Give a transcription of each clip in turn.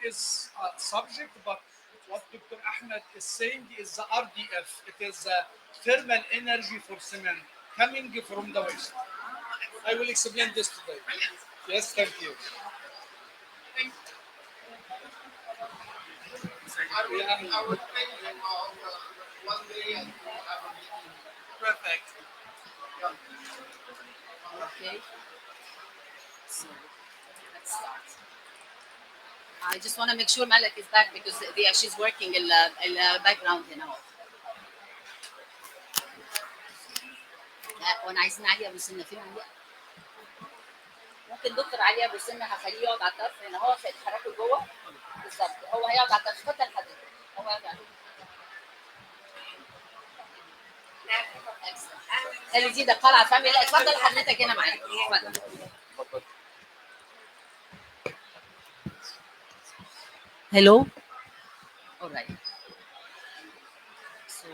is subject, but what Dr. Ahmed is saying is the RDF. It is thermal energy for cement coming from the waste. I will explain this today. Yes, thank you. I would thank him one day and have a meeting. Perfect. Yeah. Okay, so let's start. I just want to make sure Malak is back because she's working in the background هنا. وانا عايزين علي ابو سنه فين علي؟ ممكن دكتور علي ابو سنه هخليه يقعد على الطرف هنا هو عشان يتحركوا جوه. بالظبط هو هيقعد على الطرف اتفضل حضرتك. هو هيقعد على خلي دي قلعه فهمي. لا اتفضل حضرتك هنا معايا اتفضل. Hello. All right. So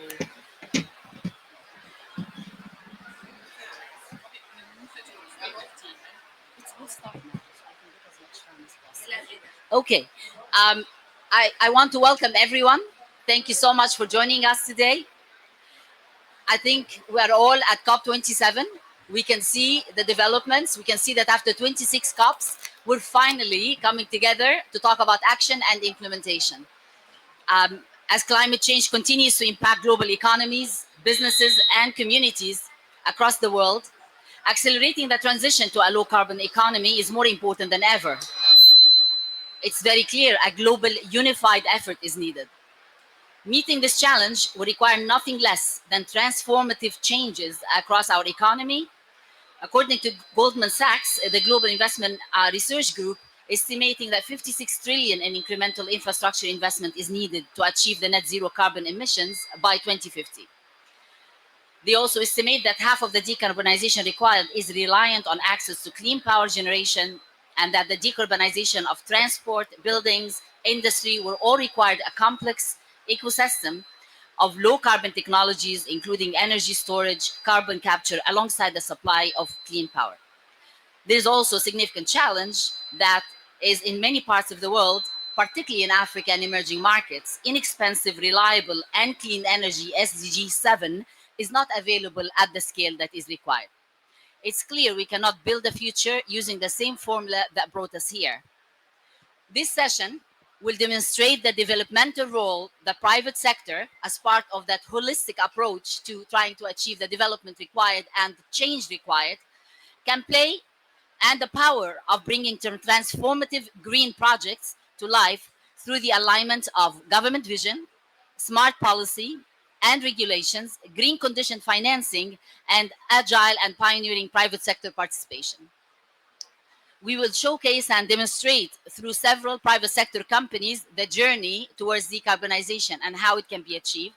we'll start now. So I can get as much time as possible. Okay. I want to welcome everyone. Thank you so much for joining us today. I think we are all at COP27. We can see the developments. We can see that after 26 COPs, we're finally coming together to talk about action and implementation. As climate change continues to impact global economies, businesses, and communities across the world, accelerating the transition to a low carbon economy is more important than ever. It's very clear a global unified effort is needed. Meeting this challenge will require nothing less than transformative changes across our economy. According to Goldman Sachs, the Global Investment Research Group, estimating that 56 trillion in incremental infrastructure investment is needed to achieve the net zero carbon emissions by 2050. They also estimate that half of the decarbonization required is reliant on access to clean power generation, and that the decarbonization of transport, buildings, industry will all require a complex ecosystem of low carbon technologies, including energy storage, carbon capture, alongside the supply of clean power. There's also a significant challenge that is in many parts of the world, particularly in Africa and emerging markets, inexpensive, reliable, and clean energy, SDG 7, is not available at the scale that is required. It's clear we cannot build a future using the same formula that brought us here. This session will demonstrate the developmental role the private sector, as part of that holistic approach to trying to achieve the development required and change required, can play, and the power of bringing transformative green projects to life through the alignment of government vision, smart policy and regulations, green condition financing, and agile and pioneering private sector participation. We will showcase and demonstrate through several private sector companies the journey towards decarbonization and how it can be achieved.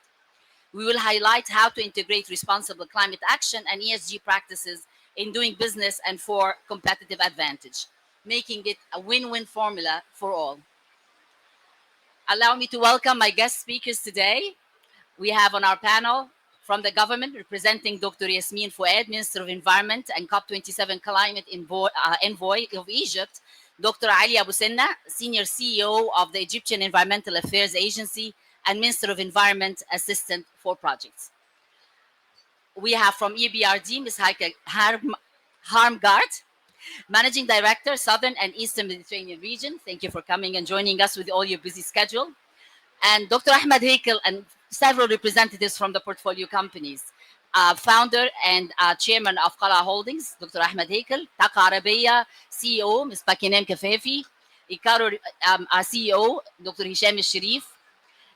We will highlight how to integrate responsible climate action and ESG practices in doing business and for competitive advantage, making it a win-win formula for all. Allow me to welcome my guest speakers today. We have on our panel from the government, representing Dr. Yasmin Fouad, Minister of Environment and COP27 Climate Envoy of Egypt, Dr. Ali Abu Senna, Senior CEO of the Egyptian Environmental Affairs Agency and Minister of Environment Assistant for Projects. We have from EBRD, Ms. Heike Harmgaard, Managing Director, Southern and Eastern Mediterranean Region. Thank you for coming and joining us with all your busy schedule. And Dr. Ahmed Heikel and several representatives from the portfolio companies. Founder and Chairman of Qala Holdings, Dr. Ahmed Heikel, Taqa Arabiya CEO, Ms. Bakinem Kafafi, Ikaro CEO, Dr. Hisham Sharif,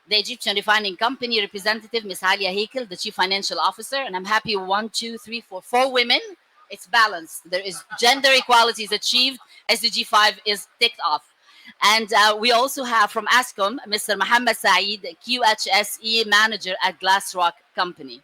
the Egyptian Refining Company representative, Ms. Alia Heikel, the Chief Financial Officer, and I'm happy 4 women. It's balanced. There is gender equality is achieved. SDG 5 is ticked off. And we also have from ASCOM, Mr. Mohammed Saeed, QHSE Manager at GlassRock Company.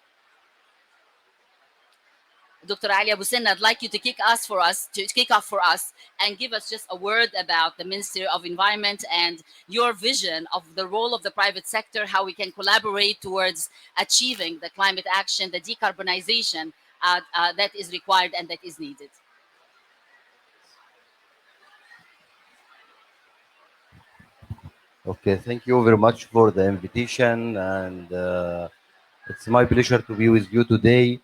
Dr. Ali Abu Senna, I'd like you to kick off for us and give us just a word about the Ministry of Environment and your vision of the role of the private sector, how we can collaborate towards achieving the climate action, the decarbonization that is required and that is needed. Okay, thank you very much for the invitation, and it's my pleasure to be with you today.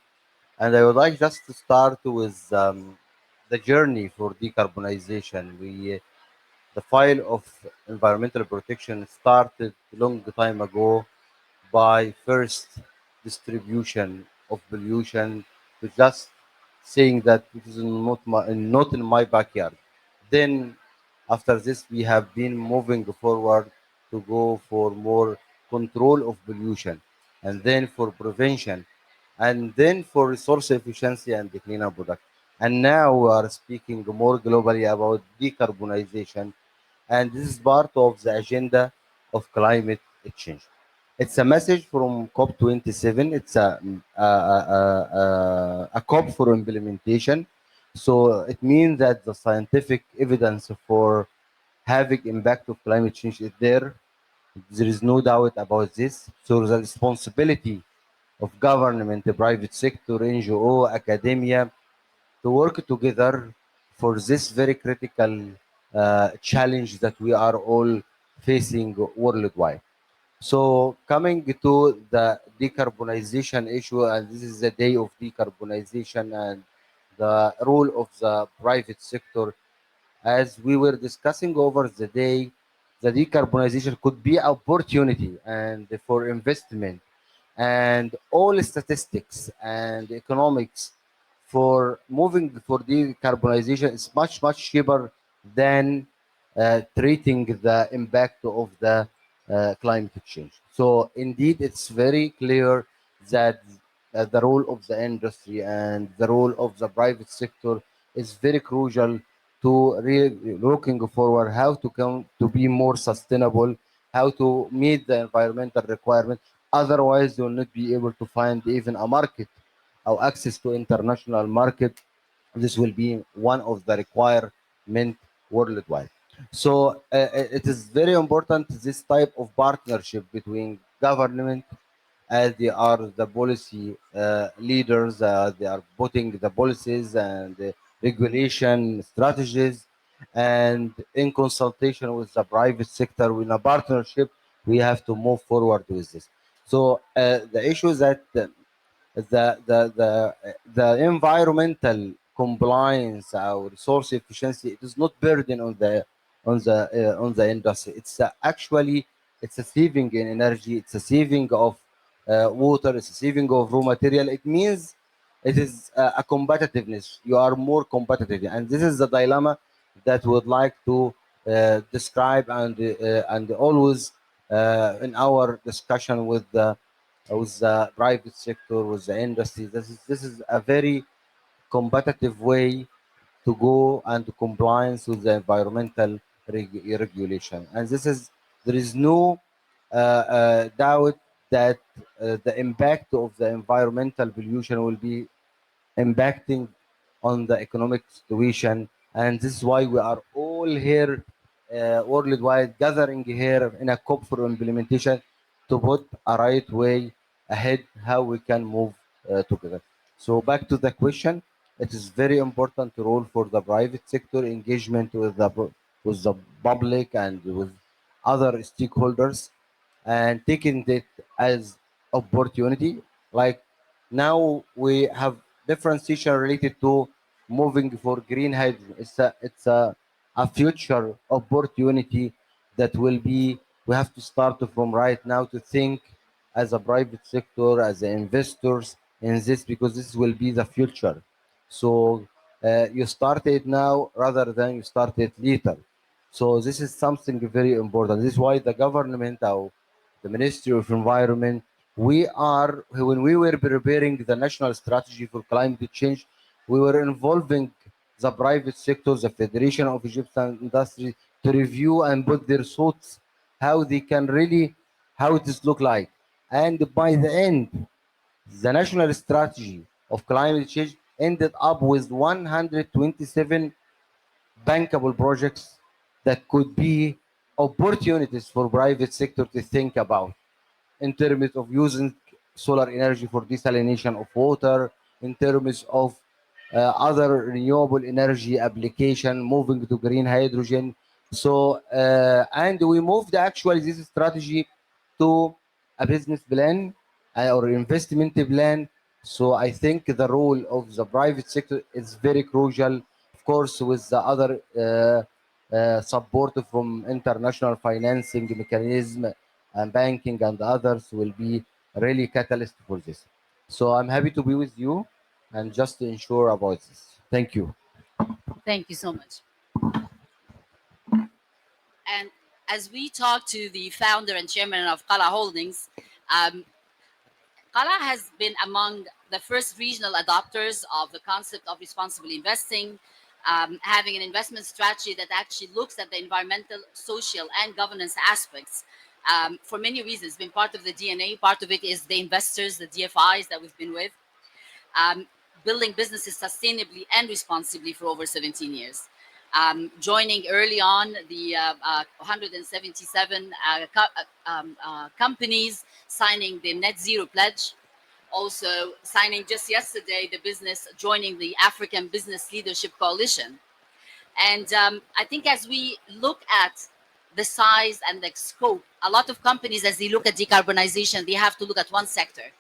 And I would like just to start with the journey for decarbonization. The file of environmental protection started long time ago by first distribution of pollution to just saying that it is not in my backyard. Then, after this, we have been moving forward to go for more control of pollution, and then for prevention, and then for resource efficiency and the cleaner product. And now we are speaking more globally about decarbonization, and this is part of the agenda of climate change. It's a message from COP27. It's a COP for implementation. So it means that the scientific evidence for having impact of climate change is there. There is no doubt about this. So the responsibility of government, the private sector, NGO, academia, to work together for this very critical challenge that we are all facing worldwide. So coming to the decarbonization issue, and this is the day of decarbonization and the role of the private sector. As we were discussing over the day, the decarbonization could be opportunity and for investment, and all statistics and economics for moving for decarbonization is much cheaper than treating the impact of the climate change. So indeed, it's very clear that the role of the industry and the role of the private sector is very crucial to really looking forward how to come to be more sustainable, how to meet the environmental requirement. Otherwise, you will not be able to find even a market or access to international market. This will be one of the requirement worldwide. So it is very important this type of partnership between government, as they are the policy leaders, they are putting the policies and the regulation strategies, and in consultation with the private sector, in a partnership, we have to move forward with this. So the issue is that the environmental compliance or resource efficiency, it is not burden on the industry. It's actually it's a saving in energy, it's a saving of water, it's a saving of raw material. It means it is a competitiveness. You are more competitive, and this is the dilemma that would like to describe and always in our discussion with the private sector, with the industry. This is a very competitive way to go and to compliance with the environmental regulation. And this is there is no doubt that the impact of the environmental pollution will be impacting on the economic situation. And this is why we are all here worldwide gathering here in a COP for implementation to put a right way ahead how we can move together. So back to the question, it is very important role for the private sector engagement with the public and with other stakeholders, and taking it as opportunity. Like now we have differentiation related to moving for green hydrogen. It's a future opportunity that will be, we have to start from right now to think as a private sector, as investors in this, because this will be the future. So you start it now rather than you start it later. So this is something very important. This is why the government, or the Ministry of Environment, we are, when we were preparing the national strategy for climate change, we were involving the private sector, the Federation of Egyptian Industry, to review and put their thoughts how they can really, how it is look like. And by the end, the national strategy of climate change ended up with 127 bankable projects that could be opportunities for private sector to think about in terms of using solar energy for desalination of water, in terms of other renewable energy application, moving to green hydrogen, So, and we moved actually this strategy to a business plan or investment plan. So I think the role of the private sector is very crucial, of course, with the other support from international financing mechanism and banking and others will be really catalyst for this. So I'm happy to be with you and just to ensure about this. Thank you. Thank you so much. And as we talk to the founder and chairman of Qala Holdings, um, Qala has been among the first regional adopters of the concept of responsible investing, having an investment strategy that actually looks at the environmental, social, and governance aspects. For many reasons, been part of the DNA. Part of it is the investors, the DFIs that we've been with, um, building businesses sustainably and responsibly for over 17 years. Joining early on the 177 companies signing the net zero pledge, also signing just yesterday the business joining the African Business Leadership Coalition. And I think as we look at the size and the scope, a lot of companies, as they look at decarbonization, they have to look at one sector.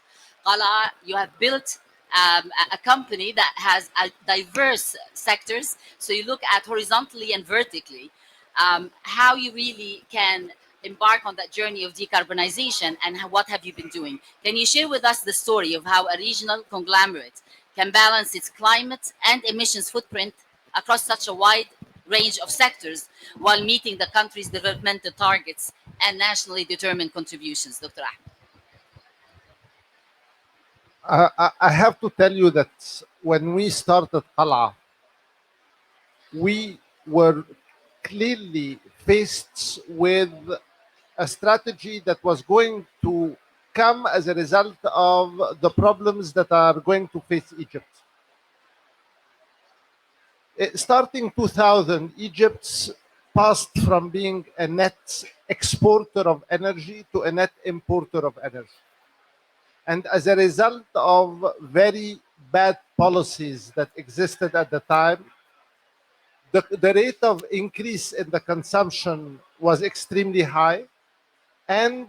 Qala, you have built a company that has diverse sectors. So you look at horizontally and vertically how you really can embark on that journey of decarbonization and what have you been doing. Can you share with us the story of how a regional conglomerate can balance its climate and emissions footprint across such a wide range of sectors while meeting the country's developmental targets and nationally determined contributions, Dr. Ahmed? I have to tell you that when we started Qala, we were clearly faced with a strategy that was going to come as a result of the problems that are going to face Egypt. Starting 2000, Egypt passed from being a net exporter of energy to a net importer of energy. And as a result of very bad policies that existed at the time, the rate of increase in the consumption was extremely high, and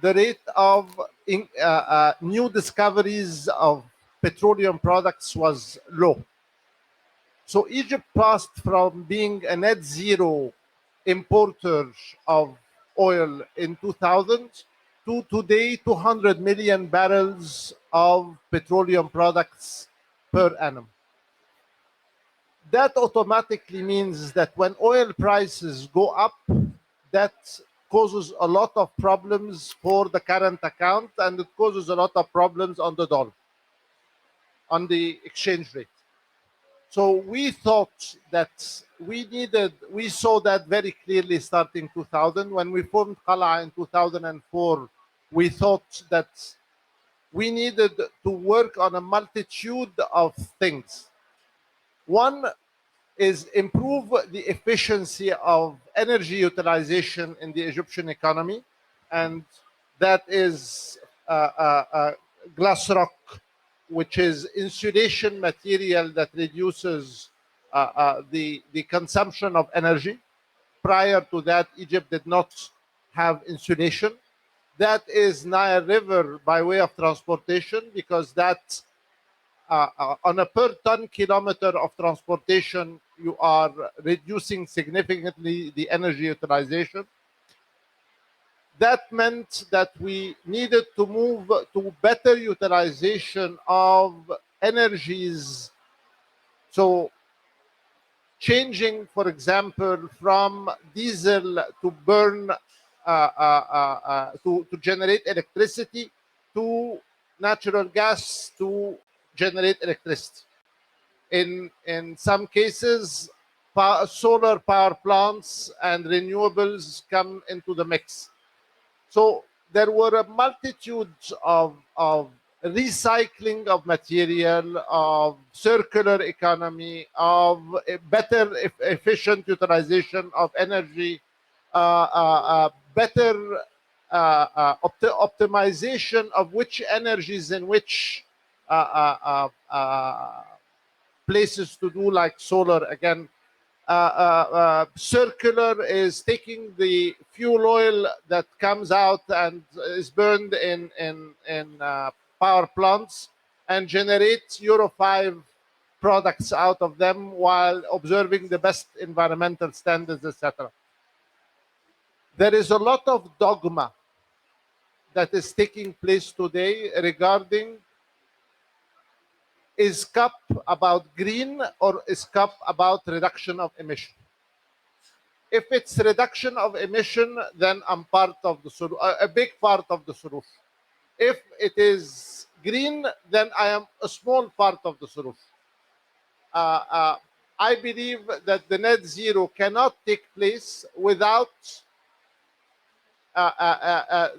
the rate of new discoveries of petroleum products was low. So Egypt passed from being a net zero importer of oil in 2000 to today 200 million barrels of petroleum products per annum. That automatically means that when oil prices go up, that causes a lot of problems for the current account, and it causes a lot of problems on the dollar, on the exchange rate. So we thought that we saw that very clearly starting 2000. When we formed Qala in 2004, we thought that we needed to work on a multitude of things. One is improve the efficiency of energy utilization in the Egyptian economy, and that is glass rock, which is insulation material that reduces the consumption of energy. Prior to that, Egypt did not have insulation. That is Nile River by way of transportation, because that on a per ton kilometer of transportation, you are reducing significantly the energy utilization. That meant that we needed to move to better utilization of energies. So changing, for example, from diesel to burn, to generate electricity, to natural gas to generate electricity. In some cases, solar power plants and renewables come into the mix. So there were a multitude of recycling of material, of circular economy, of a better efficient utilization of energy, better optimization of which energies in which places to do, like solar again. circular is taking the fuel oil that comes out and is burned in power plants and generates Euro 5 products out of them while observing the best environmental standards, etc. There is a lot of dogma that is taking place today regarding, is CAP about green or is CAP about reduction of emission? If it's reduction of emission, then I'm part of the solution, a big part of the solution. If it is green, then I am a small part of the solution. I believe that the net zero cannot take place without uh, uh, uh, uh,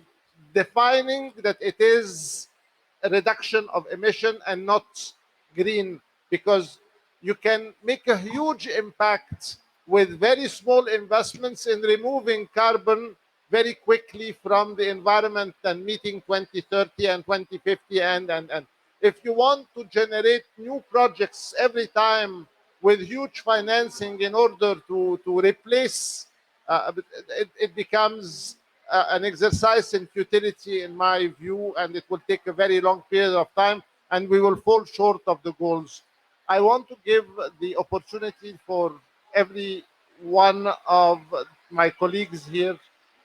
defining that it is a reduction of emission and not green, because you can make a huge impact with very small investments in removing carbon very quickly from the environment and meeting 2030 and 2050 and if you want to generate new projects every time with huge financing in order to replace, it becomes an exercise in futility, in my view, and it will take a very long period of time, and we will fall short of the goals. I want to give the opportunity for every one of my colleagues here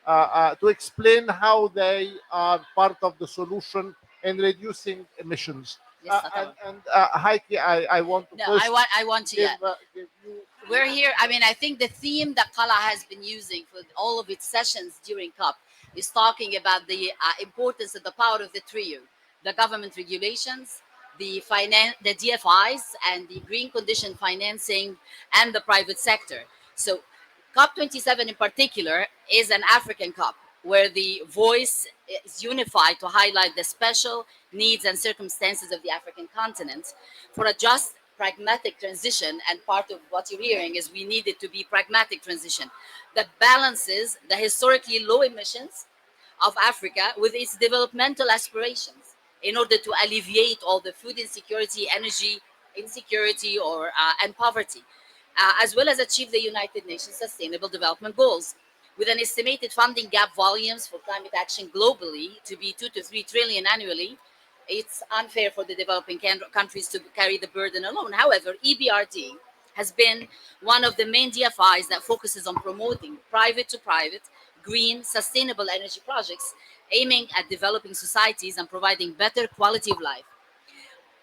to explain how they are part of the solution in reducing emissions. Yes, Heike, I want to no, first I want to. give, Yeah. give you. We're here. I mean, I think the theme that Kala has been using for all of its sessions during COP is talking about the importance of the power of the trio: the government regulations, the DFIs, and the green condition financing, and the private sector. So, COP27 in particular is an African COP where the voice is unified to highlight the special needs and circumstances of the African continent for a just pragmatic transition. And part of what you're hearing is we need it to be pragmatic transition that balances the historically low emissions of Africa with its developmental aspirations in order to alleviate all the food insecurity, energy insecurity, or and poverty, as well as achieve the United Nations Sustainable Development Goals. With an estimated funding gap volumes for climate action globally to be 2 to 3 trillion annually, it's unfair for the developing countries to carry the burden alone. However, EBRD has been one of the main DFIs that focuses on promoting private to private, green, sustainable energy projects, aiming at developing societies and providing better quality of life.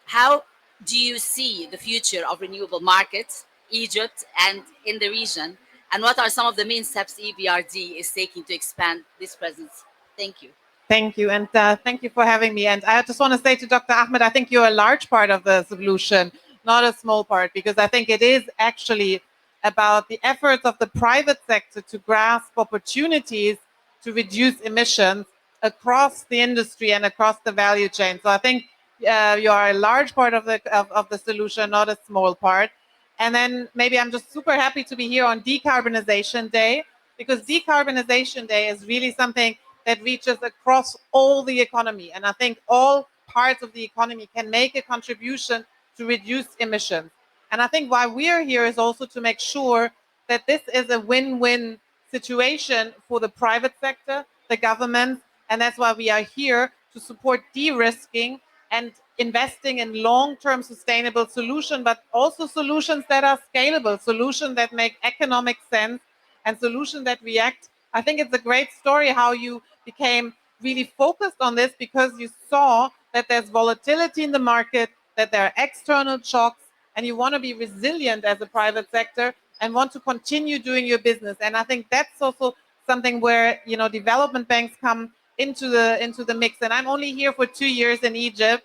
How do you see the future of renewable markets, Egypt, and in the region? And what are some of the main steps EBRD is taking to expand this presence? Thank you. Thank you. And thank you for having me. And I just want to say to Dr. Ahmed, I think you're a large part of the solution, not a small part, because I think it is actually about the efforts of the private sector to grasp opportunities to reduce emissions across the industry and across the value chain. So I think you are a large part of the solution, not a small part. And then maybe I'm just super happy to be here on Decarbonization Day, because Decarbonization Day is really something that reaches across all the economy. And I think all parts of the economy can make a contribution to reduce emissions. And I think why we're here is also to make sure that this is a win-win situation for the private sector, the government, and that's why we are here to support de-risking and investing in long-term sustainable solutions, but also solutions that are scalable, solutions that make economic sense, and solutions that react. I think it's a great story how you became really focused on this because you saw that there's volatility in the market, that there are external shocks, and you want to be resilient as a private sector and want to continue doing your business. And I think that's also something where development banks come into the mix. And I'm only here for 2 years in Egypt,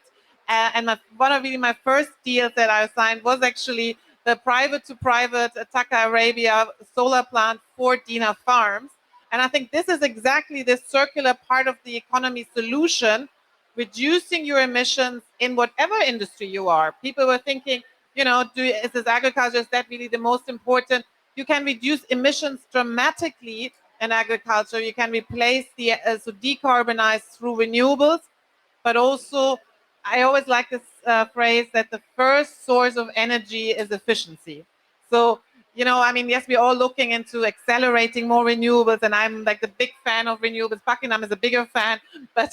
and one of really my first deals that I signed was actually the private to private Taka Arabia solar plant for Dina Farms. And I think this is exactly this circular part of the economy solution, reducing your emissions in whatever industry you are. People were thinking, is this agriculture, is that really the most important? You can reduce emissions dramatically in agriculture. You can replace so decarbonize through renewables, but also I always like this phrase that the first source of energy is efficiency. So you know, I mean, yes, we're all looking into accelerating more renewables, and I'm like the big fan of renewables. Buckingham is a bigger fan, but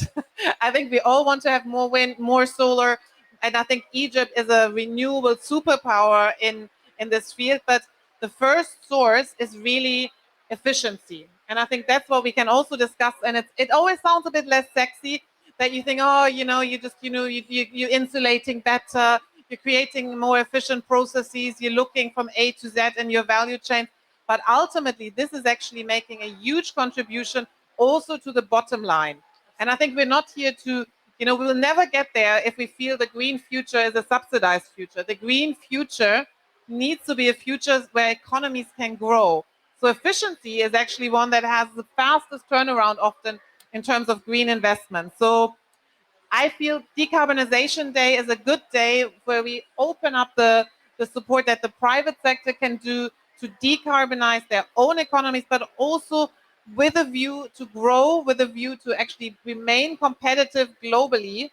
I think we all want to have more wind, more solar, and I think Egypt is a renewable superpower in this field. But the first source is really efficiency, and I think that's what we can also discuss. And it always sounds a bit less sexy that you think, oh, you know, you just, you know, you're insulating better, you're creating more efficient processes, you're looking from A to Z in your value chain. But ultimately, this is actually making a huge contribution also to the bottom line. And I think we're not here to, you know, we will never get there if we feel the green future is a subsidized future. The green future needs to be a future where economies can grow. So efficiency is actually one that has the fastest turnaround often in terms of green investment. So I feel Decarbonization Day is a good day where we open up the support that the private sector can do to decarbonize their own economies, but also with a view to grow, with a view to actually remain competitive globally,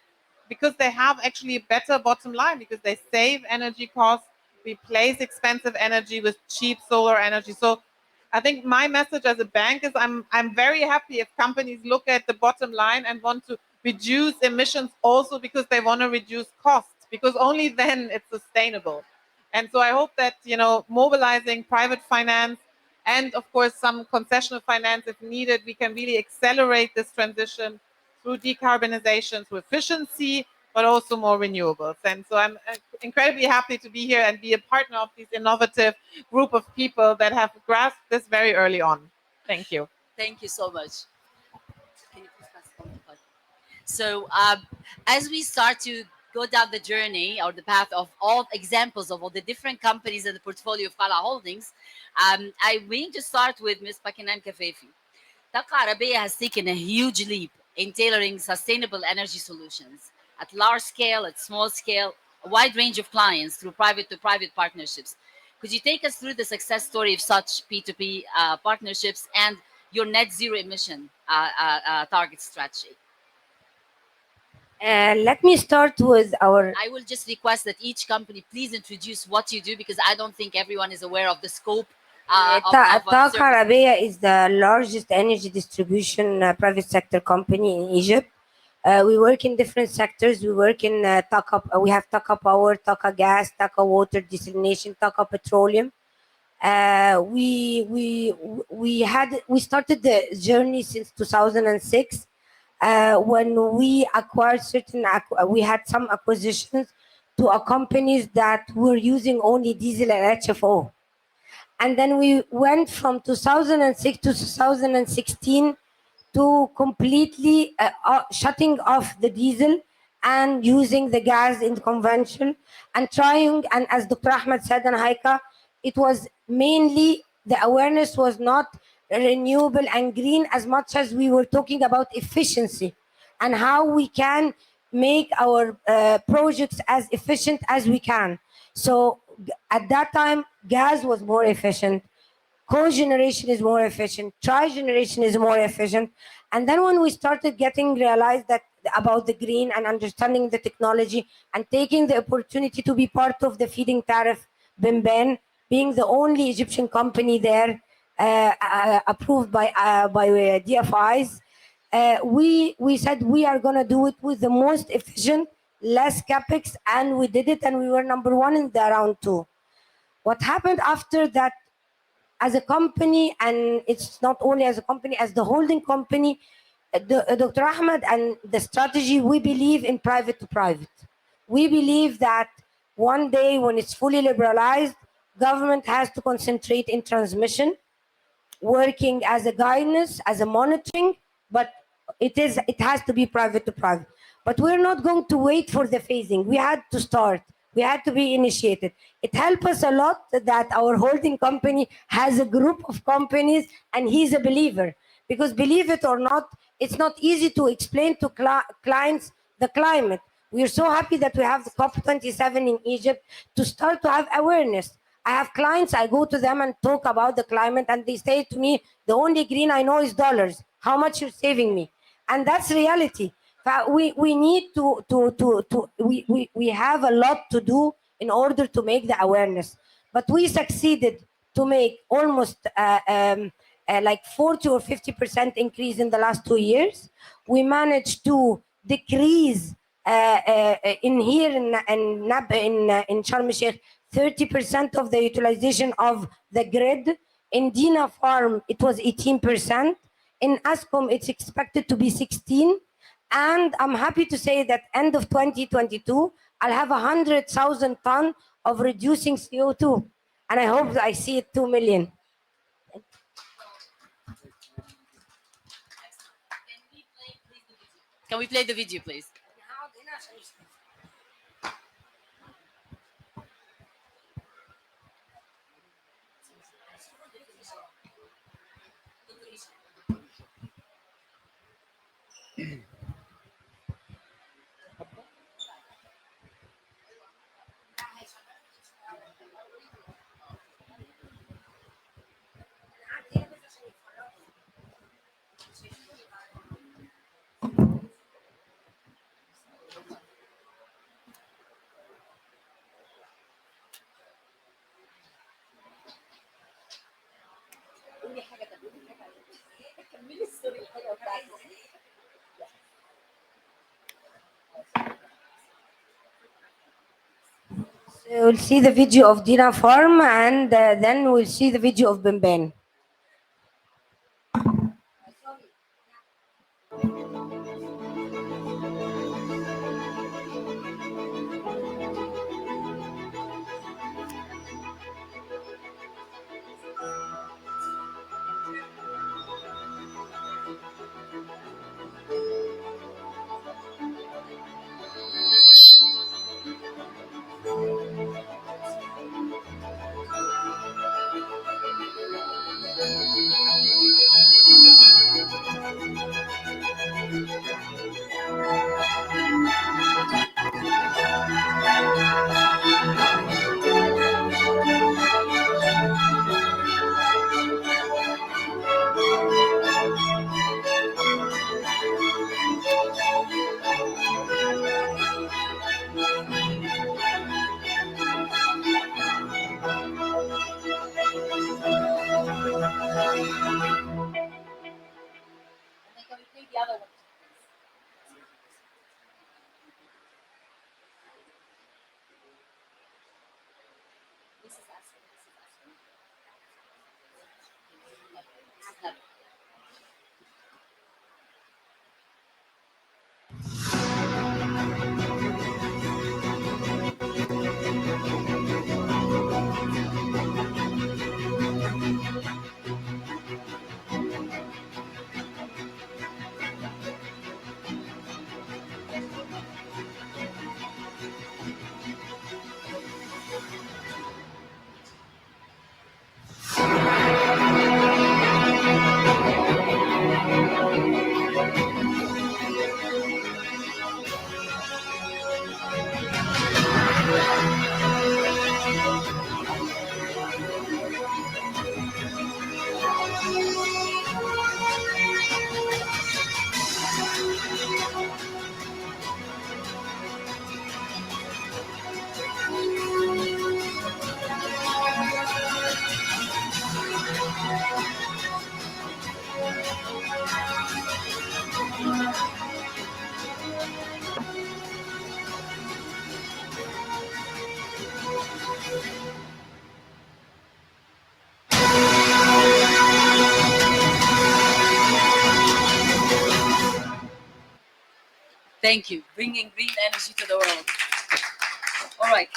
because they have actually a better bottom line, because they save energy costs, replace expensive energy with cheap solar energy. So I think my message as a bank is I'm very happy if companies look at the bottom line and want to reduce emissions also because they want to reduce costs, because only then it's sustainable. And so I hope that, you know, mobilizing private finance and of course some concessional finance if needed, we can really accelerate this transition through decarbonization, through efficiency, but also more renewables. And so I'm incredibly happy to be here and be a partner of this innovative group of people that have grasped this very early on. Thank you. Thank you so much. Can you please pass it on to Todd? So, as we start to go down the journey or the path of all examples of all the different companies in the portfolio of Qala Holdings, I want to start with Ms. Pakinan Kafefi. Taqa Arabiya has taken a huge leap in tailoring sustainable energy solutions at large scale, at small scale, a wide range of clients through private to private partnerships. Could you take us through the success story of such P2P partnerships and your net zero emission target strategy? Let me start with our. I will just request that each company please introduce what you do, because I don't think everyone is aware of the scope of Taqa services. Arabiya is the largest energy distribution private sector company in Egypt. We work in different sectors. We work in Taqa. We have Taqa Power, Taqa Gas, Taqa Water Desalination, Taqa Petroleum. We started the journey since 2006 when we acquired we had some acquisitions to companies that were using only diesel and HFO. And then we went from 2006 to 2016 to completely shutting off the diesel and using the gas in conventional and trying. And as Dr. Ahmed said and Haika, it was mainly the awareness was not renewable and green as much as we were talking about efficiency and how we can make our projects as efficient as we can. So at that time, gas was more efficient, cogeneration is more efficient, trigeneration is more efficient. And then when we started getting realized that about the green and understanding the technology and taking the opportunity to be part of the feeding tariff, Bimben, being the only Egyptian company there approved by DFIs, we said we are going to do it with the most efficient, less capex, and we did it, and we were number one in the round two. What happened after that, as a company, and it's not only as a company, as the holding company, Dr. Ahmed and the strategy, we believe in private to private. We believe that one day when it's fully liberalized, government has to concentrate in transmission, working as a guidance, as a monitoring, but it has to be private to private. But we're not going to wait for the phasing. We had to start. We had to be initiated. It helped us a lot that our holding company has a group of companies and he's a believer. Because believe it or not, it's not easy to explain to clients the climate. We are so happy that we have the COP27 in Egypt to start to have awareness. I have clients, I go to them and talk about the climate, and they say to me, the only green I know is dollars. How much you're saving me? And that's reality. We need we have a lot to do in order to make the awareness. But we succeeded to make almost like 40 or 50% increase in the last 2 years. We managed to decrease in here in Sharm el Sheikh 30% of the utilization of the grid. In Dina Farm, it was 18%. In Ascom, it's expected to be 16. And I'm happy to say that end of 2022, I'll have 100,000 ton of reducing CO2. And I hope I see it 2 million. Can we play the video, please? We'll see the video of Dina Farm and then we'll see the video of Bimban. Can we play the other one? This is Aspen. This is Aspen. Thank you. Bringing green energy to the world. All right.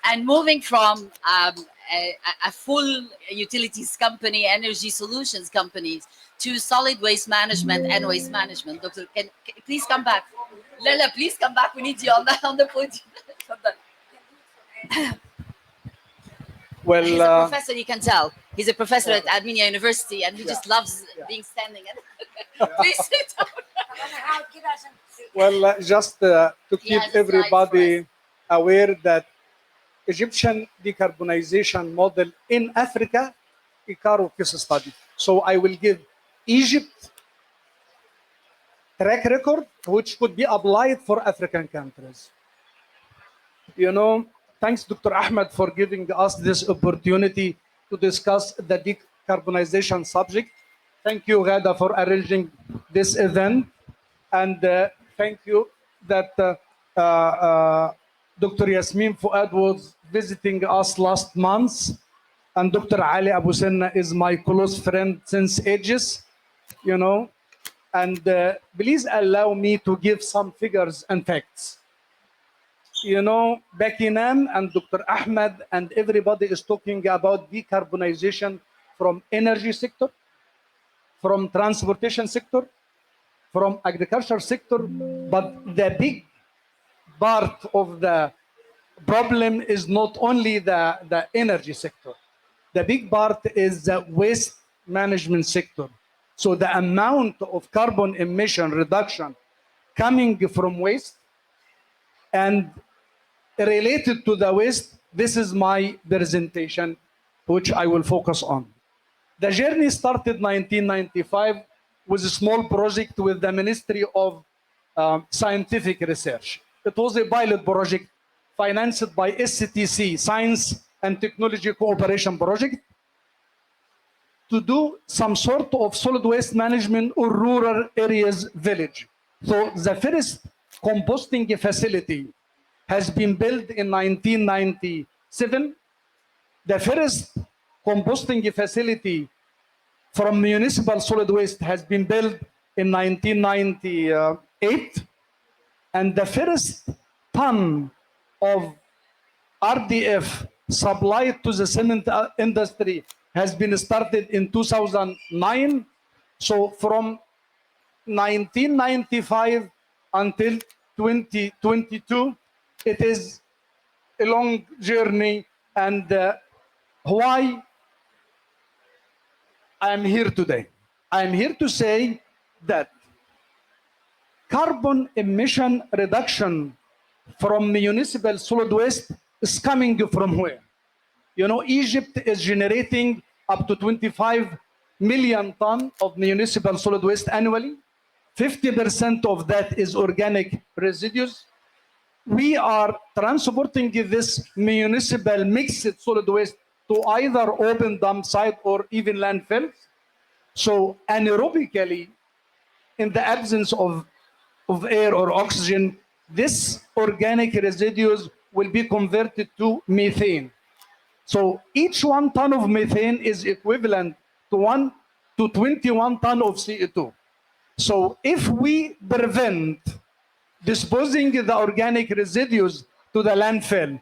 And moving from a full utilities company, energy solutions companies, to solid waste management and waste management. Doctor, can please come back. Lala, please come back. We need you on the podium. Well, He's a professor, you can tell. He's a professor at Armenia University, and he just loves being standing. Please sit down. well, just to keep has a slide everybody aware that Egyptian decarbonization model in Africa, ICARO case study. So I will give Egypt track record, which could be applied for African countries. You know, thanks Dr. Ahmed for giving us this opportunity to discuss the decarbonization subject. Thank you, Ghada, for arranging this event. And thank you that Dr. Yasmin Fuad was visiting us last month. And Dr. Ali Abu Senna is my close friend since ages, you know. And please allow me to give some figures and facts. You know, Bakinam and Dr. Ahmed and everybody is talking about decarbonization from energy sector, from transportation sector, from agriculture sector, but the big part of the problem is not only the energy sector. The big part is the waste management sector. So the amount of carbon emission reduction coming from waste and related to the waste, this is my presentation, which I will focus on. The journey started 1995 with a small project with the Ministry of Scientific Research. It was a pilot project financed by SCTC, Science and Technology Cooperation Project, to do some sort of solid waste management or rural areas village. So the first composting facility has been built in 1997. The first composting facility from municipal solid waste has been built in 1998. And the first ton of RDF supplied to the cement industry has been started in 2009. So from 1995 until 2022, it is a long journey. And why I am here today? I am here to say that carbon emission reduction from municipal solid waste is coming from where? You know, Egypt is generating up to 25 million tons of municipal solid waste annually. 50% of that is organic residues. We are transporting this municipal mixed solid waste to either open dump site or even landfills. So anaerobically, in the absence of air or oxygen, this organic residues will be converted to methane. So each 1 ton of methane is equivalent to 21 ton of CO2. So if we prevent disposing the organic residues to the landfill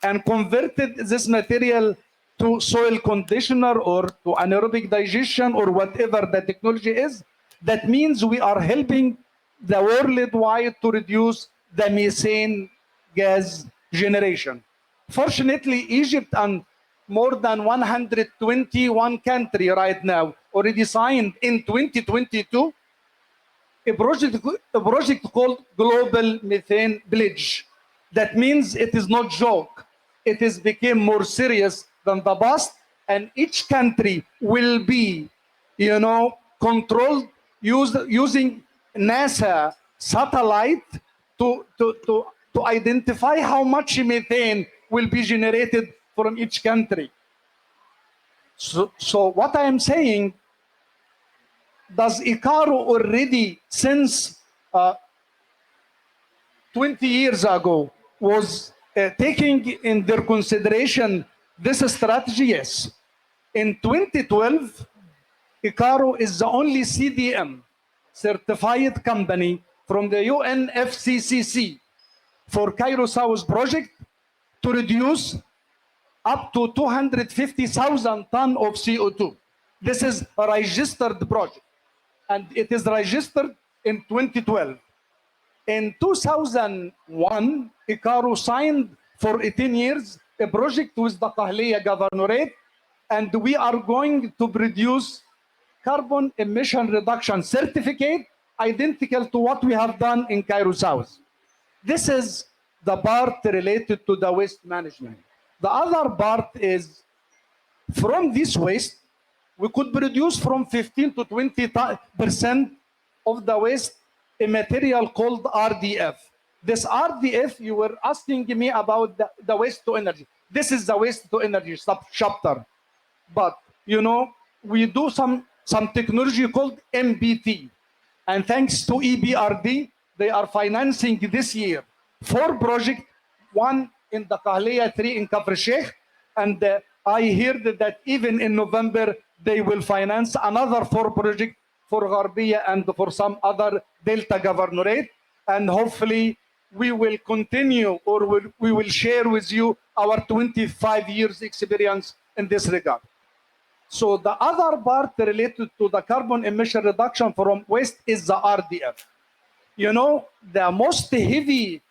and converted this material to soil conditioner or to anaerobic digestion or whatever the technology is, that means we are helping the worldwide to reduce the methane gas generation. Fortunately, Egypt and more than 121 countries right now already signed in 2022 a project called Global Methane Pledge. That means it is not joke. It has become more serious than the past, and each country will be, you know, controlled using NASA satellite to identify how much methane will be generated from each country. So what I am saying, does ICARO already, since 20 years ago, was taking in their consideration this strategy? Yes. In 2012, ICARO is the only CDM certified company from the UNFCCC for Cairo South project to reduce up to 250,000 tons of CO2. This is a registered project, and it is registered in 2012. In 2001, ICARO signed for 18 years a project with the Qahliya Governorate, and we are going to produce carbon emission reduction certificate identical to what we have done in Cairo South. This is the part related to the waste management. The other part is from this waste, we could produce from 15 to 20% of the waste a material called RDF. This RDF, you were asking me about the waste to energy. This is the waste to energy chapter. but you know, we do some technology called MBT, and thanks to EBRD, they are financing this year 4 projects, one in the Kahliya, 3 in Kafr Sheikh, and I heard that even in November they will finance another 4 projects for Gharbiya and for some other Delta Governorate, and hopefully we will continue, or we will share with you our 25 years experience in this regard. So the other part related to the carbon emission reduction from waste is the RDF. You know, the most heavy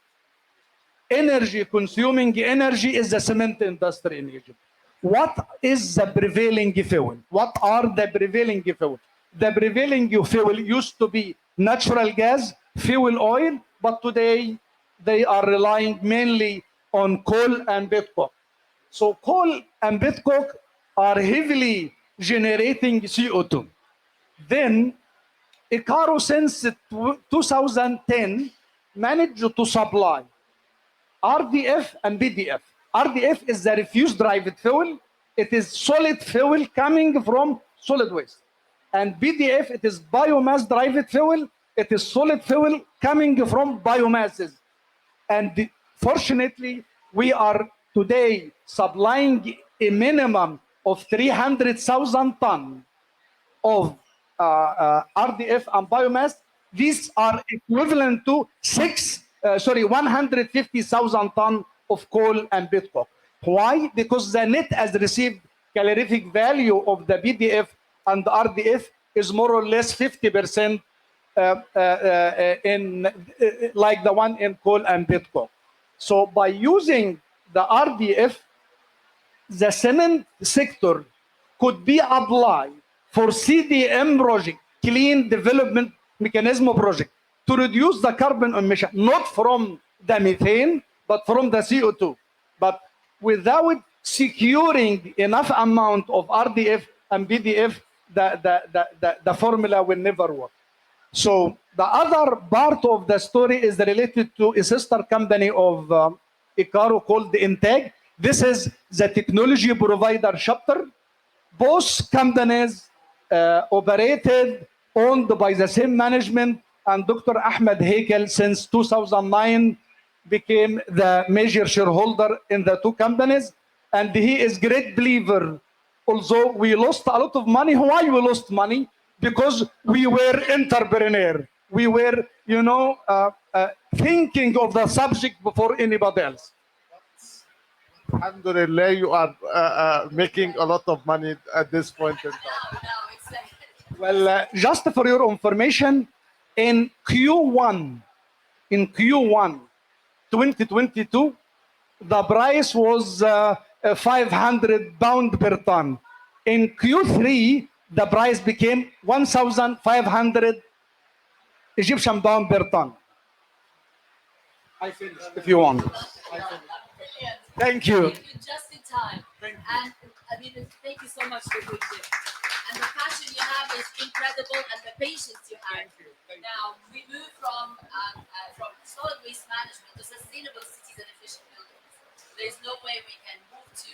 energy consuming energy is the cement industry in Egypt. What is the prevailing fuel? What are the prevailing fuel? The prevailing fuel used to be natural gas, fuel oil, but today they are relying mainly on coal and petcoke. So coal and petcoke are heavily generating CO2. Then Icaro since 2010 managed to supply RDF and BDF. RDF is the refuse derived fuel. It is solid fuel coming from solid waste. And BDF, it is biomass derived fuel. It is solid fuel coming from biomasses. And fortunately, we are today supplying a minimum of 300,000 tons of RDF and biomass. These are equivalent to 150,000 tons of coal and petcoke. Why? Because the net as received calorific value of the BDF and the RDF is more or less 50% in like the one in coal and petcoke. So by using the RDF, the cement sector could be applied for CDM project, clean development mechanism project, to reduce the carbon emission, not from the methane, but from the CO2. But without securing enough amount of RDF and BDF, the formula will never work. So the other part of the story is related to a sister company of Icaro called Integ. This is the technology provider chapter. Both companies operated, owned by the same management, and Dr. Ahmed Heikel since 2009 became the major shareholder in the 2 companies, and he is great believer. Although we lost a lot of money, why we lost money? Because we were entrepreneur. We were, you know, thinking of the subject before anybody else. Alhamdulillah, you are making a lot of money at this point in time. Well, just for your information, in Q1 2022, the price was 500 pound per ton. In Q3, the price became 1,500 Egyptian pound per ton. I finished, if you want. Thank you. Just in time. And I mean, thank you so much for being here. And the passion you have is incredible, and the patience you have. Now we move from solid waste management to sustainable cities and efficient buildings. There's no way we can move to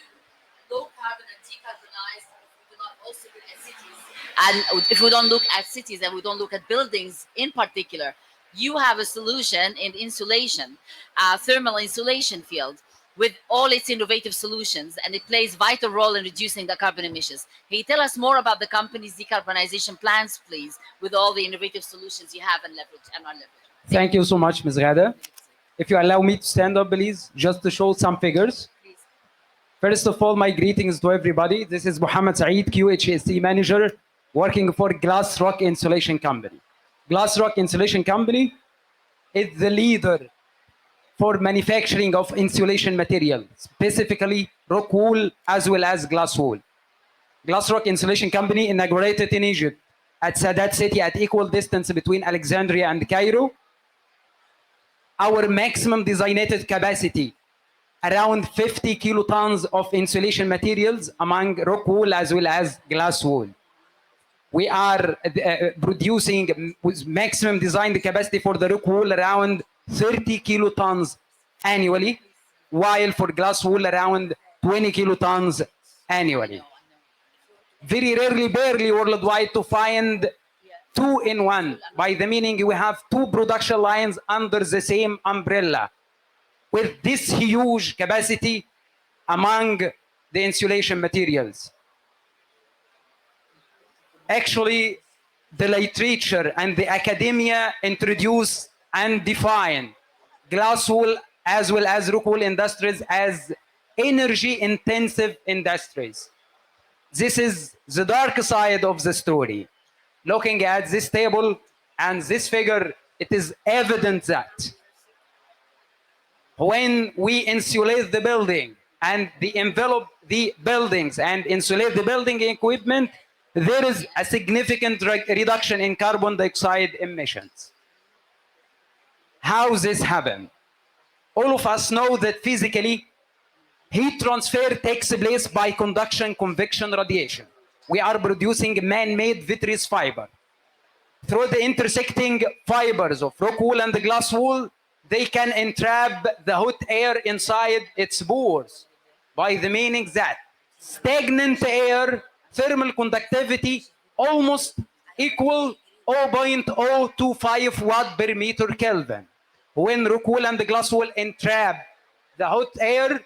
low carbon and decarbonize if we do not also look at cities. And if we don't look at cities and we don't look at buildings in particular, you have a solution in insulation, thermal insulation field, with all its innovative solutions, and it plays vital role in reducing the carbon emissions. Can you tell us more about the company's decarbonization plans, please, with all the innovative solutions you have and leverage and are leveraging? Thank you so much, Ms. Ghada. If you allow me to stand up, please, just to show some figures. Please. First of all, my greetings to everybody. This is Mohammed Saeed, QHSE manager, working for Glass Rock Insulation Company. Glass Rock Insulation Company is the leader for manufacturing of insulation material, specifically rock wool as well as glass wool. Glass Rock Insulation Company inaugurated in Egypt at Sadat City at equal distance between Alexandria and Cairo. Our maximum designated capacity, around 50 kilotons of insulation materials among rock wool as well as glass wool. We are producing with maximum designed capacity for the rock wool around 30 kilotons annually, while for glass wool around 20 kilotons annually. very rarely, barely worldwide to find two in one. By the meaning, we have two production lines under the same umbrella with this huge capacity among the insulation materials. Actually, the literature and the academia introduce and define glass wool as well as rock wool industries as energy intensive industries. This is the dark side of the story. Looking at this table and this figure, it is evident that when we insulate the building and envelop the buildings and insulate the building equipment, there is a significant reduction in carbon dioxide emissions. How this happen? All of us know that physically, heat transfer takes place by conduction convection radiation. We are producing man-made vitreous fiber. Through the intersecting fibers of rock wool and the glass wool, they can entrap the hot air inside its pores, by the meaning that stagnant air thermal conductivity almost equal 0.025 watt per meter Kelvin. When rock wool and the glass wool entrap the hot air,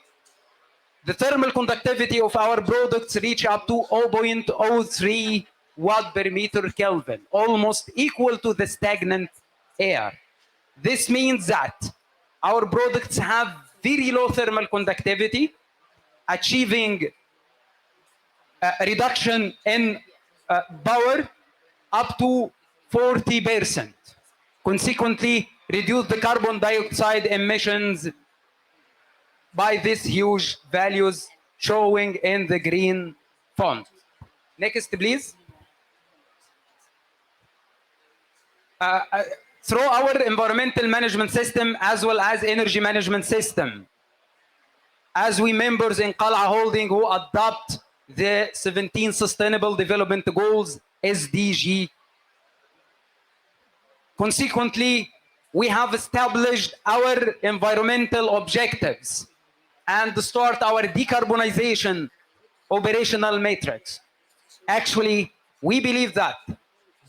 the thermal conductivity of our products reach up to 0.03 watt per meter Kelvin, almost equal to the stagnant air. This means that our products have very low thermal conductivity, achieving a reduction in power up to 40%. Consequently, reduce the carbon dioxide emissions by these huge values showing in the green font. Next, please. Through our environmental management system as well as energy management system, as we members in Qal'a Holding who adopt the 17 Sustainable Development Goals, SDG. Consequently, we have established our environmental objectives and start our decarbonization operational matrix. Actually, we believe that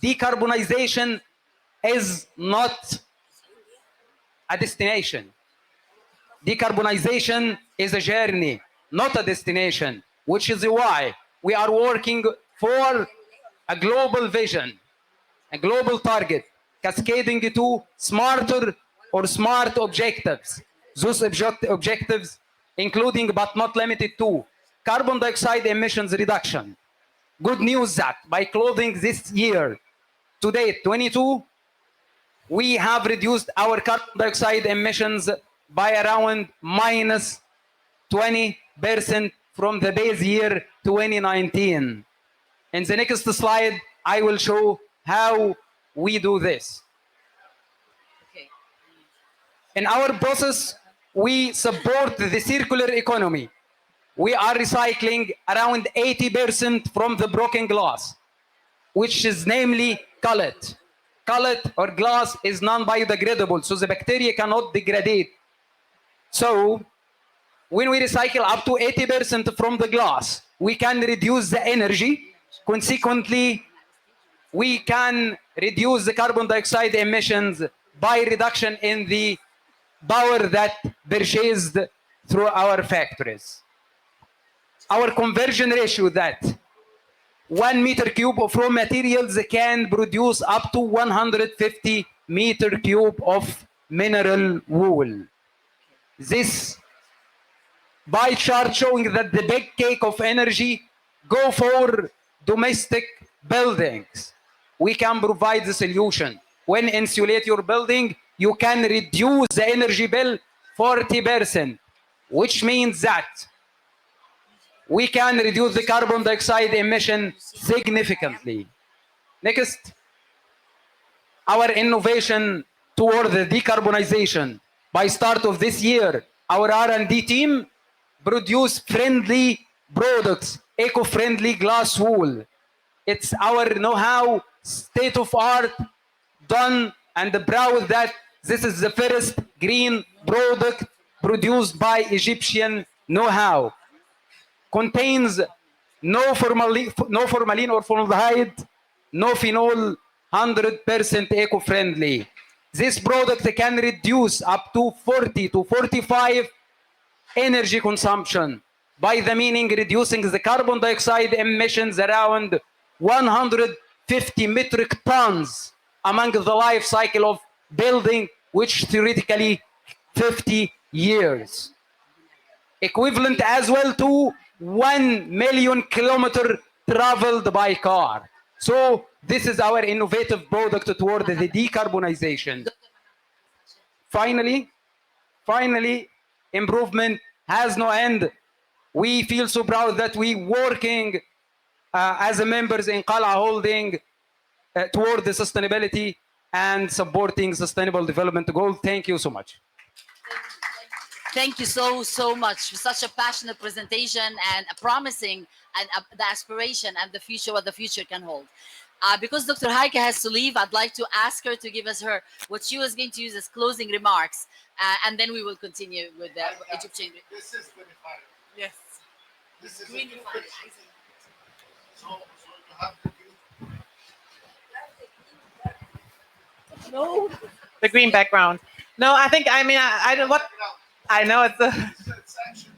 decarbonization is not a destination. Decarbonization is a journey, not a destination, which is why we are working for a global vision, a global target, cascading to smarter or smart objectives. Those objectives including but not limited to carbon dioxide emissions reduction. Good news that by closing this year, to date, 22, we have reduced our carbon dioxide emissions by around minus 20% from the base year 2019. In the next slide, I will show how we do this. In our process, we support the circular economy. We are recycling around 80% from the broken glass, which is namely cullet. Cullet or glass is non-biodegradable, so the bacteria cannot degrade. So when we recycle up to 80% from the glass, we can reduce the energy. Consequently, we can reduce the carbon dioxide emissions by reduction in the power that purchased through our factories. Our conversion ratio that 1 meter cube of raw materials can produce up to 150 meter cube of mineral wool. This pie chart showing that the big cake of energy go for domestic buildings. We can provide the solution. When insulate your building, you can reduce the energy bill 40%, which means that we can reduce the carbon dioxide emission significantly. Next, our innovation toward the decarbonization. By start of this year, our R&D team produced friendly products, eco-friendly glass wool. It's our know-how, state of art, done and proud that this is the first green product produced by Egyptian know-how. Contains no formalin or formaldehyde, no phenol, 100% eco-friendly. This product can reduce up to 40 to 45 energy consumption, by the meaning reducing the carbon dioxide emissions around 150 metric tons among the life cycle of building, which theoretically 50 years. Equivalent as well to 1 million kilometer traveled by car. So this is our innovative product toward the decarbonization. Finally, improvement has no end. We feel so proud that we working as a members in Qala Holding toward the sustainability and supporting sustainable development goal. Thank you so much. Thank you so much for such a passionate presentation and a promising and the aspiration and the future, what the future can hold. Because Dr. Heike has to leave, I'd like to ask her to give us what she was going to use as closing remarks, and then we will continue with the Egyptian. This is verified. Yes. This is Green a refinery. so you have the green. No. The green background. No, I think, I don't what I know it's It's actually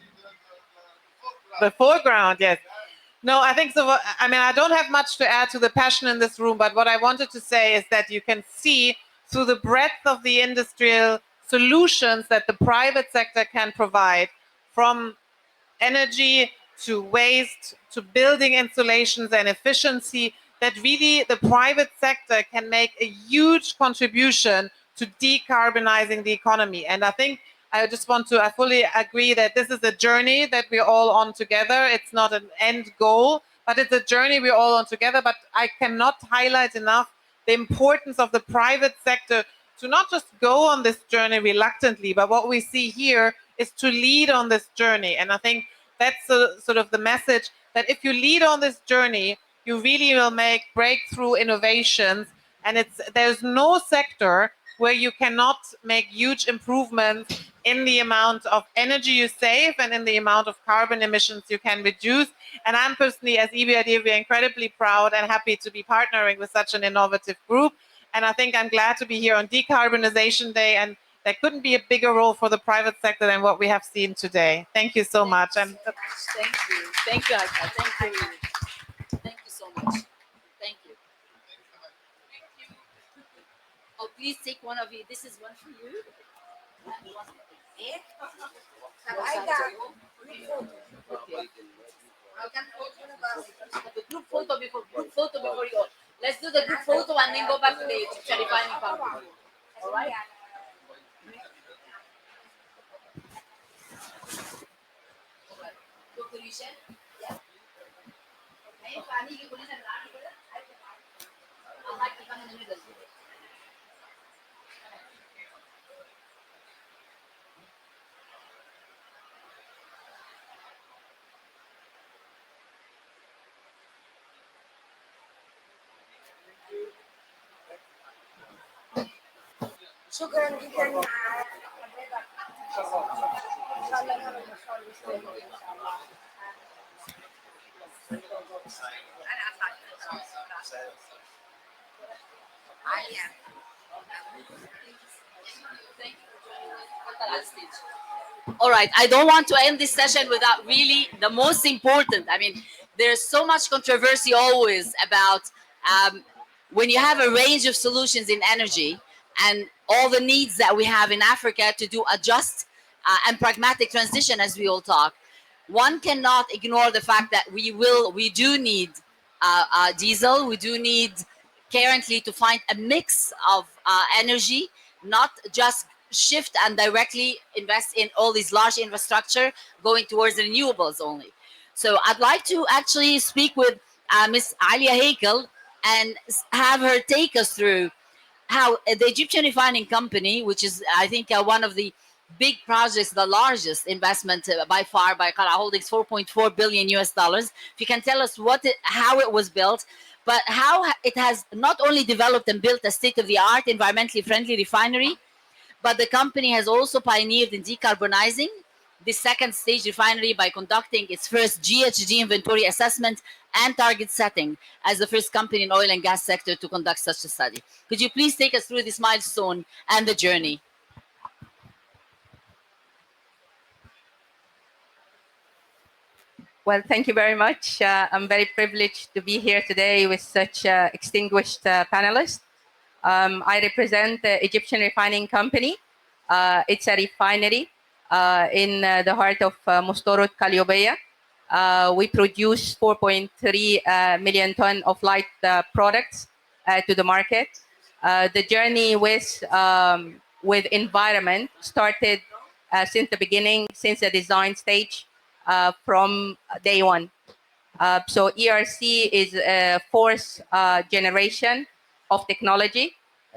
the foreground, yes. No, I think so. I don't have much to add to the passion in this room, but what I wanted to say is that you can see through the breadth of the industrial solutions that the private sector can provide, from energy to waste to building installations and efficiency, that really the private sector can make a huge contribution to decarbonizing the economy. And I think I fully agree that this is a journey that we're all on together. It's not an end goal, but it's a journey we're all on together. But I cannot highlight enough the importance of the private sector to not just go on this journey reluctantly, but what we see here is to lead on this journey. And I think that's sort of the message, that if you lead on this journey, you really will make breakthrough innovations. And there's no sector where you cannot make huge improvements in the amount of energy you save and in the amount of carbon emissions you can reduce. And I'm personally, as EBRD, we're incredibly proud and happy to be partnering with such an innovative group. And I think I'm glad to be here on Decarbonization Day, and there couldn't be a bigger role for the private sector than what we have seen today. Thank you so much. Thank you. Thank you, Heike. Thank you. Thank you so much. Thank you. Oh, please take one of you. This is one for you. And one for me. Okay. The group photo before you all. Let's do the group photo and then go back to the Egyptian refining company. All right? Dr. Yushen? Yeah. هينفع نيجي كلنا نلعب كده؟ I'd like to come in the middle. شكرا جدا حضرتك. ان شاء الله نعمل مشروع المستقبل ان شاء الله. انا اسعد. عالية. All right, I don't want to end this session without really the most important. I mean, there's so much controversy always about when you have a range of solutions in energy and all the needs that we have in Africa to do a just and pragmatic transition, as we all talk. One cannot ignore the fact that we do need diesel. We do need currently to find a mix of energy, not just shift and directly invest in all these large infrastructure going towards renewables only. So I'd like to actually speak with Ms. Alia Hakel and have her take us through how the Egyptian Refining Company, which is, I think, one of the big projects, the largest investment by far by Qara Holdings, 4.4 billion US dollars. If you can tell us how it was built, but how it has not only developed and built a state-of-the-art, environmentally friendly refinery, but the company has also pioneered in decarbonizing this second stage refinery by conducting its first GHG inventory assessment and target setting as the first company in oil and gas sector to conduct such a study. Could you please take us through this milestone and the journey? Well, thank you very much. I'm very privileged to be here today with such extinguished panelists. I represent the Egyptian Refining Company. It's a refinery in the heart of Mustorot, Calliopeia. We produce 4.3 million ton of light products to the market. The journey with environment started since the beginning, since the design stage, from day one. So ERC is a fourth generation of technology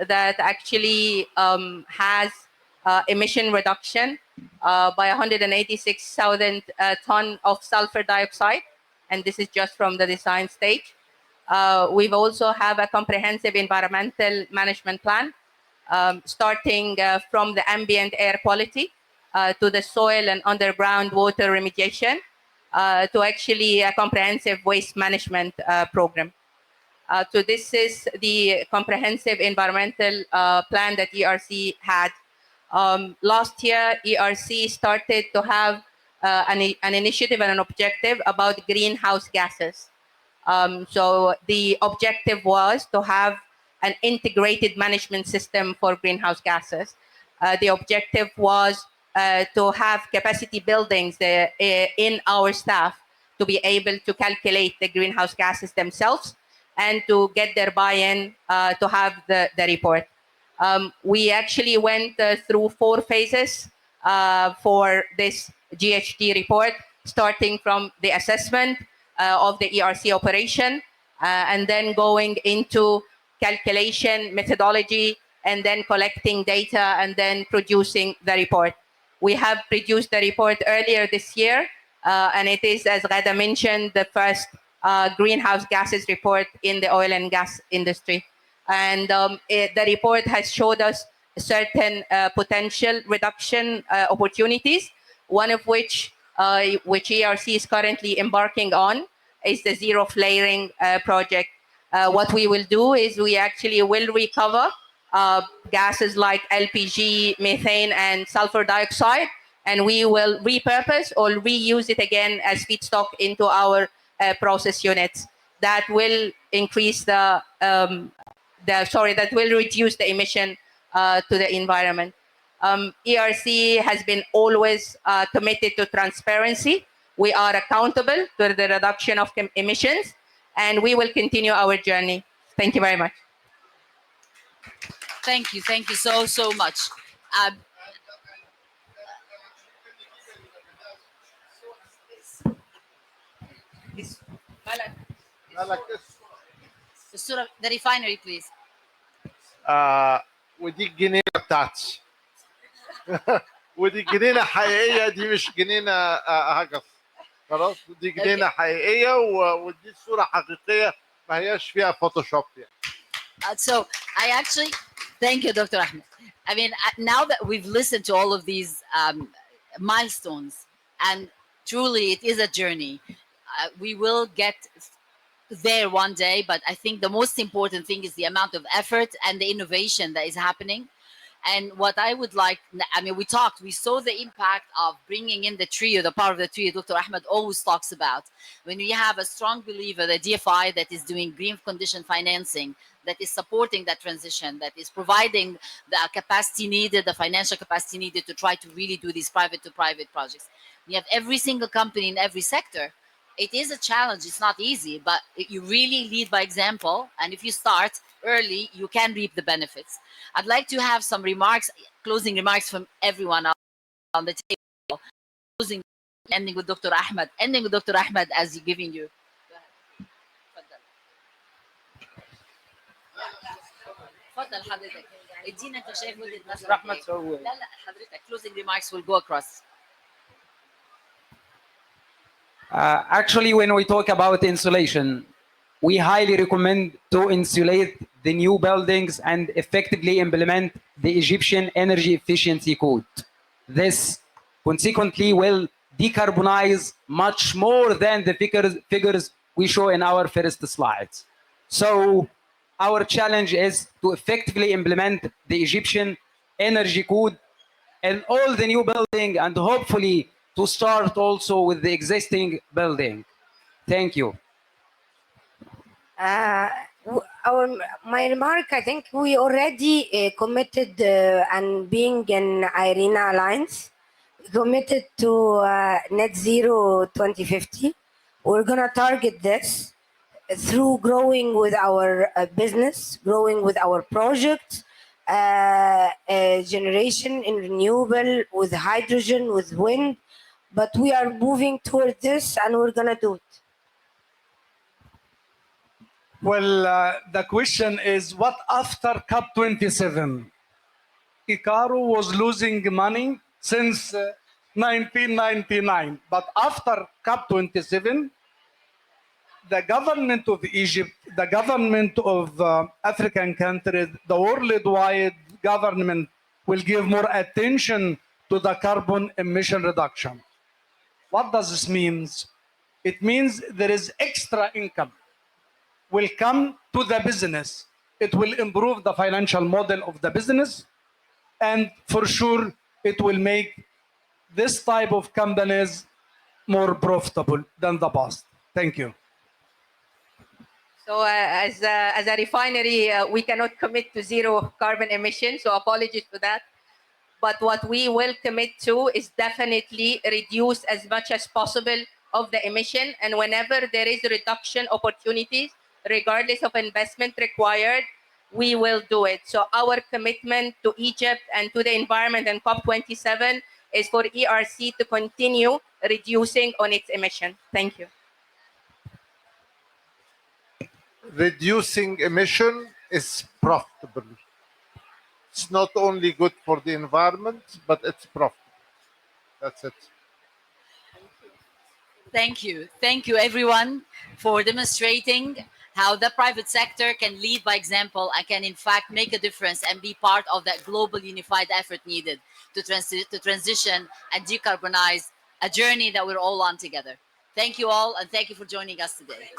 that actually has emission reduction by 186,000 ton of sulfur dioxide, and this is just from the design stage. We've also have a comprehensive environmental management plan, starting from the ambient air quality to the soil and underground water remediation, to actually a comprehensive waste management program. So this is the comprehensive environmental plan that ERC had. Last year, ERC started to have an initiative and an objective about greenhouse gases. So the objective was to have an integrated management system for greenhouse gases. The objective was to have capacity buildings in our staff to be able to calculate the greenhouse gases themselves and to get their buy-in to have the report. We actually went through 4 phases for this GHG report, starting from the assessment of the ERC operation, and then going into calculation methodology, and then collecting data, and then producing the report. We have produced the report earlier this year, and it is, as Ghada mentioned, the first greenhouse gases report in the oil and gas industry. And the report has showed us certain potential reduction opportunities, one of which ERC is currently embarking on is the zero flaring project. What we will do is we actually will recover gases like LPG, methane, and sulfur dioxide, and we will repurpose or reuse it again as feedstock into our process units. That will increase that will reduce the emission to the environment. ERC has been always committed to transparency. We are accountable to the reduction of emissions, and we will continue our journey. Thank you very much. Thank you so much. The refinery, please. ودي الجنينه بتاعتي. ودي جنينه حقيقيه، دي مش جنينه هجس. خلاص، دي جنينه حقيقيه ودي صوره حقيقيه ما هياش فيها فوتوشوب يعني. So I actually thank you, Dr. Ahmed. I mean, now that we've listened to all of these milestones, and truly it is a journey, we will get there one day, but I think the most important thing is the amount of effort and the innovation that is happening. And what I would like, I mean, we saw the impact of bringing in the trio, the power of the trio Dr. Ahmed always talks about. When we have a strong believer, the DFI that is doing green condition financing, that is supporting that transition, that is providing the capacity needed, the financial capacity needed to try to really do these private to private projects. We have every single company in every sector. It is a challenge, it's not easy, but you really lead by example. And if you start early, you can reap the benefits. I'd like to have some remarks, closing remarks from everyone on the table. Closing, ending with Dr. Ahmed as he's giving you. تفضل حضرتك. ادينا انت شايف وجهة نظرك. رحمة سوي. لا حضرتك closing remarks will go across. Actually, when we talk about insulation, we highly recommend to insulate the new buildings and effectively implement the Egyptian Energy Efficiency Code. This consequently will decarbonize much more than the figures we show in our first slides. So our challenge is to effectively implement the Egyptian energy code in all the new building and hopefully to start also with the existing building. Thank you. My remark, I think we already committed and being in IRENA Alliance, committed to net zero 2050. We're going to target this through growing with our business, growing with our projects, generation in renewable, with hydrogen, with wind. But we are moving toward this and we're going to do it. Well, the question is, what after COP27? Icaro was losing money since 1999, but after COP27, the government of Egypt, the government of African countries, the worldwide government will give more attention to the carbon emission reduction. What does this mean? It means there is extra income will come to the business. It will improve the financial model of the business, and for sure it will make this type of companies more profitable than the past. Thank you. So as a refinery, we cannot commit to zero carbon emissions. So apologies for that. But what we will commit to is definitely reduce as much as possible of the emission. And whenever there is reduction opportunities, regardless of investment required, we will do it. So our commitment to Egypt and to the environment and COP27 is for ERC to continue reducing on its emission. Thank you. Reducing emission is profitable. It's not only good for the environment, but it's profitable. That's it. Thank you. Thank you, everyone, for demonstrating how the private sector can lead by example and can, in fact, make a difference and be part of that global unified effort needed to transition and decarbonize a journey that we're all on together. Thank you all, and thank you for joining us today.